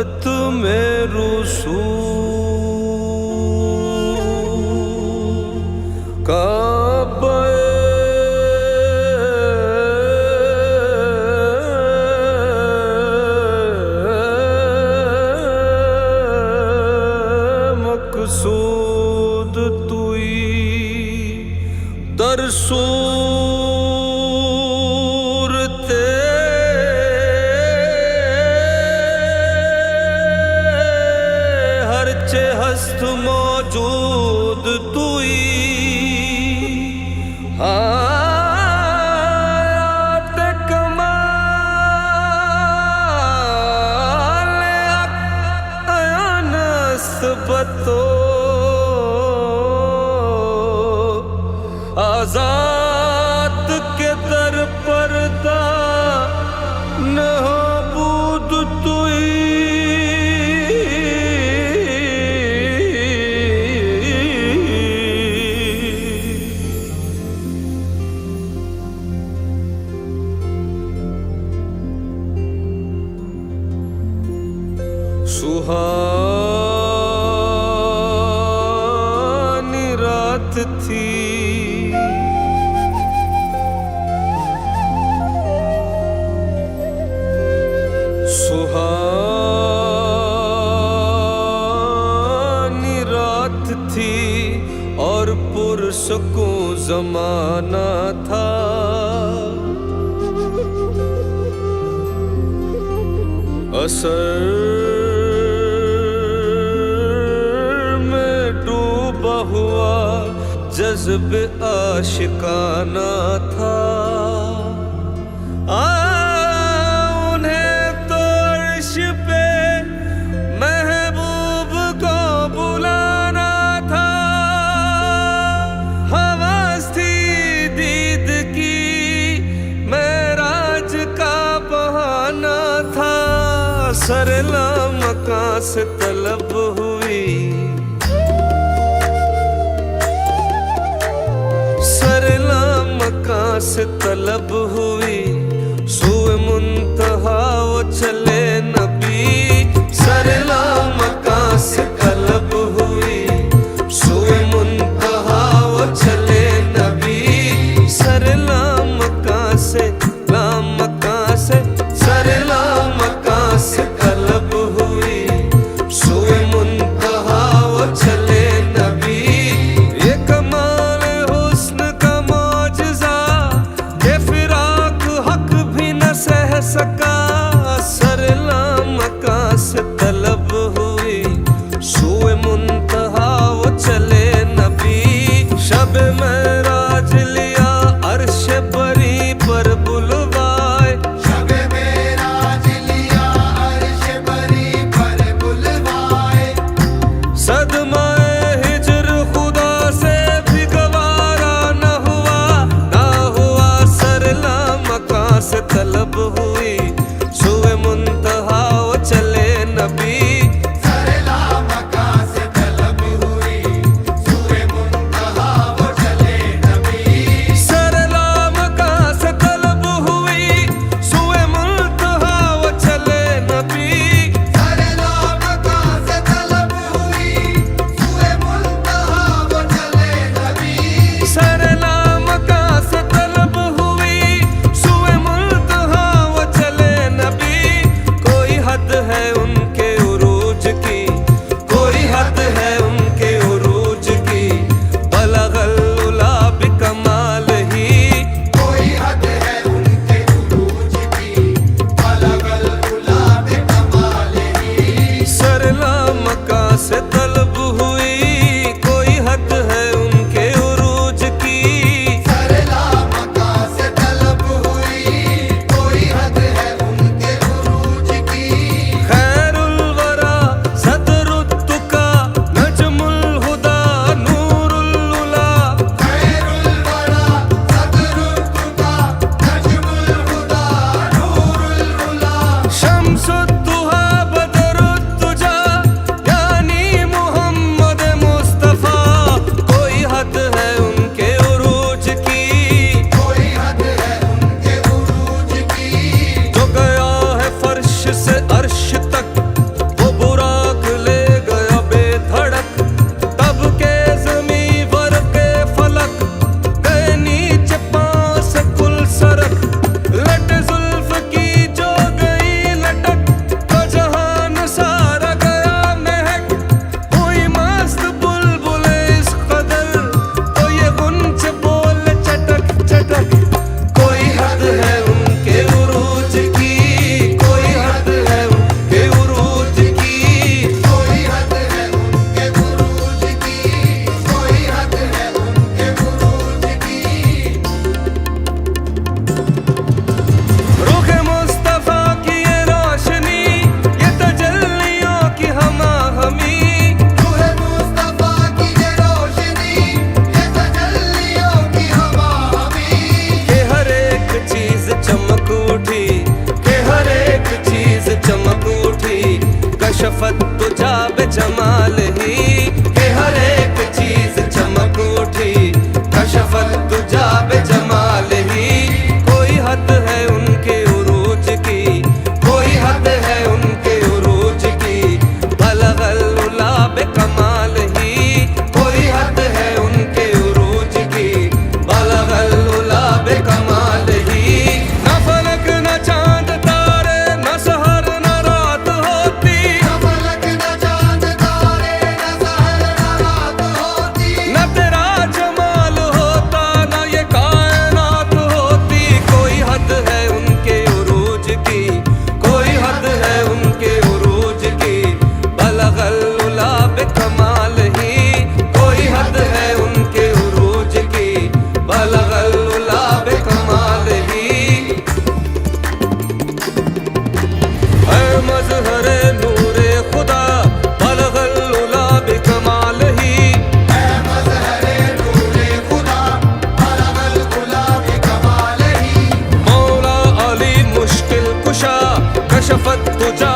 मोहब्बत में रुसू काबे मकसूद तुई दरसूरते हरचे हस्त मौजूद तुई हायात कमाल नस्बतो आजाद के दर पर्दा नबूद तुई सुहानी रात थी सुहानी रात थी और पुरसुकूं ज़माना था। असर में डूबा हुआ जज्ब आशिकाना था। उन्हें तो अर्श पे महबूब को बुलाना था। हवस थी दीद की मेराज का बहाना था। सरला मकां से तलब हुई सरला मकां से तलब हुई सुए मुंतहा वो चले नबी। सरला मकां से तलब हुई सुए मुंतहा वो चले नबी। सरला मकां से सरला मकां से तलब हुई सुए मुंतहा वो चले नबी। ये कमाल हुस्न का मौजज़ा ये फिराक हक भी न सह सका। सरला मकां से तलब हुई सुए मुंतहा वो चले नबी। शब मेराज लिया अर्श बरी पर बुलवाए। शब मेराज लिया अर्श बरी पर बुलवाए। सदमाए हिजर खुदा से भी गवारा न हुआ सरला मकां से तलब हुई शफत तुझा